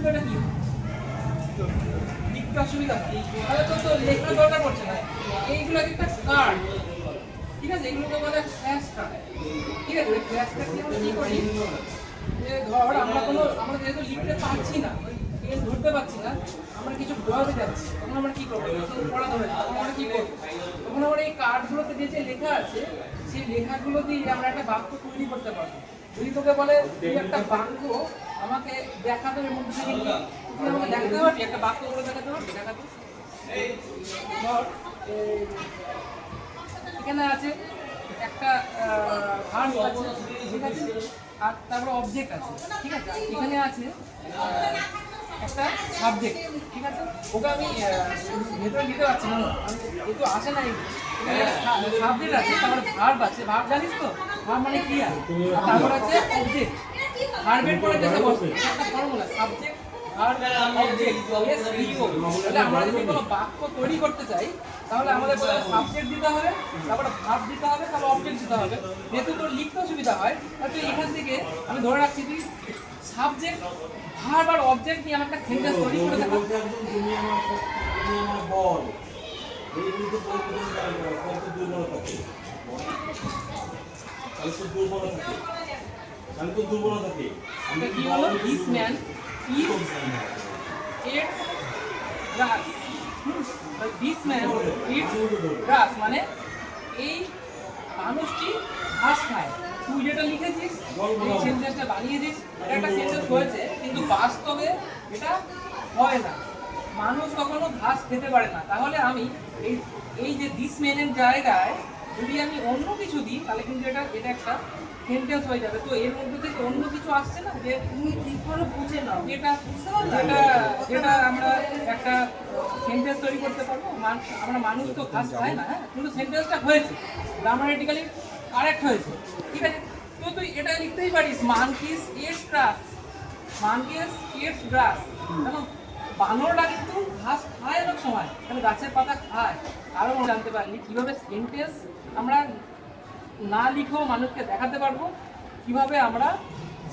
অসুবিধাটা কি? লিখতে অসুবিধা তাহলে তো লেখার দরকার পড়ছে না। এইগুলো একটা কার্ড, ঠিক আছে, এগুলোকে বলে ফ্ল্যাশ কার্ড। ঠিক আছে, ফ্ল্যাশ কার্ড আমরা কি করি, যে ধর আমরা যেহেতু লিখতে পারছি না, পেন ধরতে পারছি না, আমরা কিছু পড়াতে যাচ্ছি, তখন আমরা কি করবো, পড়াতে হবে, তখন আমরা কি করবো, তখন আমরা এই কার্ডগুলোতে যে লেখা আছে সেই লেখাগুলো দিয়ে আমরা একটা বাক্য তৈরি করতে পারবো। যদি তোকে বলে তুই একটা বাক্য আমাকে দেখাতে হবে, মধ্যে থেকে তুই আমাকে দেখাতে পারবি, একটা বাক্য করে দেখাতে পারবি, দেখাতে ধর এখানে আছে একটা ভার্ব আছে, ঠিক আছে, আর তারপরে অবজেক্ট আছে, ঠিক আছে, এখানে আছে একটা সাবজেক্ট, ঠিক আছে, ওকে আমি ভেতরে নিতে পারছি না, আমি তো আসে না, সাবজেক্ট আছে, তারপরে ভার্ব আছে, ভার্ব জানিস তো, ভার্ব মানে ক্রিয়া, তারপর আছে অবজেক্ট, ভার্বের পরে যেটা বসে একটা formula, subject verb object SEO. তাহলে আমরা যদি কোনো বাক্য তৈরি করতে চাই তাহলে আমাদের প্রথমে সাবজেক্ট দিতে হবে, তারপরে ভার্ব দিতে হবে, তারপর অবজেক্ট দিতে হবে। যেহেতু তোর লিখতে সুবিধা হয় তাহলে এখান থেকে আমি ধরে রাখছি তুই সাবজেক্ট ভার্ব আর অবজেক্ট নিয়ে আমার একটা সেন্টেন্স তৈরি করে দেবো। তুমি আমার বল এই কিন্তু দুর্বল থাকে আমরা কি বলবো, this man is at grass, this man is grass মানে এই মানুষটি ঘাস খায়। তুই যেটা লিখেছিস এই সেন্টেন্সটা বানিয়েছিস, এটা একটা সেন্টেন্স হয়েছে, কিন্তু বাস্তবে এটা হয় না, মানুষ কখনো ঘাস খেতে পারে না। তাহলে আমি এই যে দিস ম্যানের জায়গায় যদি আমি অন্য কিছু দিই তাহলে কিন্তু এটা একটা সেন্টেন্স হয়ে যাবে। তো এর মধ্যে থেকে অন্য কিছু আসছে না, যে তুমি ঠিক করে বুঝে নাও যেটা যেটা আমরা একটা সেন্টেন্স তৈরি করতে পারবো। আমরা মানুষ তো ঘাস খায় না, হ্যাঁ, কিন্তু সেন্টেন্সটা হয়েছে, গ্রামাটিক্যালি কারেক্ট হয়েছে, ঠিক আছে। তো তুই এটা লিখতেই পারিস, মানকিস ইটস গ্রাস, মানকিস ইটস গ্রাস, কারণ বানররা কিন্তু ঘাস খায় অনেক সময়, মানে গাছের পাতা খায়। আরও জানতে পারলি কীভাবে সেন্টেন্স আমরা না লিখেও মানুষকে দেখাতে পারবো, কিভাবে আমরা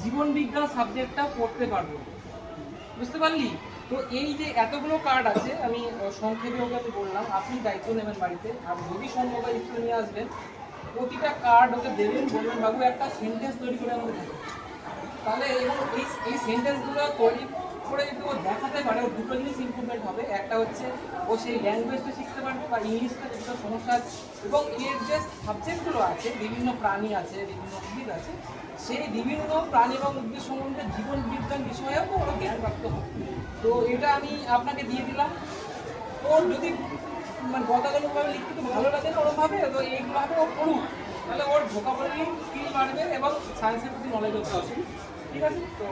জীবন বিজ্ঞান সাবজেক্টটা পড়তে পারবো, বুঝতে পারলি? তো এই যে এতগুলো কার্ড আছে, আমি সংক্ষেপে ওকে আমি বললাম, আপনি দায়িত্ব নেবেন বাড়িতে, আর যদি সম্ভব স্কুলে নিয়ে আসবেন, প্রতিটা কার্ড ওকে দেবেন, বলবেন বাবু একটা সেন্টেন্স তৈরি করে আমাকে দেবেন। তাহলে এবং এই সেন্টেন্সগুলো তৈরি করে যদি ও দেখাতে পারে, ওর দুটো জিনিস ইমপ্রুভমেন্ট হবে। একটা হচ্ছে ও সেই ল্যাঙ্গুয়েজটা শিখতে পারবে বা ইংলিশটা যেটা সমস্যা আছে, এবং এর যে সাবজেক্টগুলো আছে, বিভিন্ন প্রাণী আছে, বিভিন্ন উদ্ভিদ আছে, সেই বিভিন্ন প্রাণী এবং উদ্ভিদ সম্বন্ধে জীবন বিজ্ঞান বিষয়েও ওর জ্ঞান প্রাপ্ত হবে। তো এটা আমি আপনাকে দিয়ে দিলাম। ওর যদি মানে গতাগতভাবে লিখতে তো ভালো লাগে না ওরমভাবে, তো এইগুলোভাবে ও পড়ুক, তাহলে ওর ভোকাবুলারি স্কিল বাড়বে এবং সায়েন্সের প্রতি নলেজ হতে আসে, ঠিক আছে। তো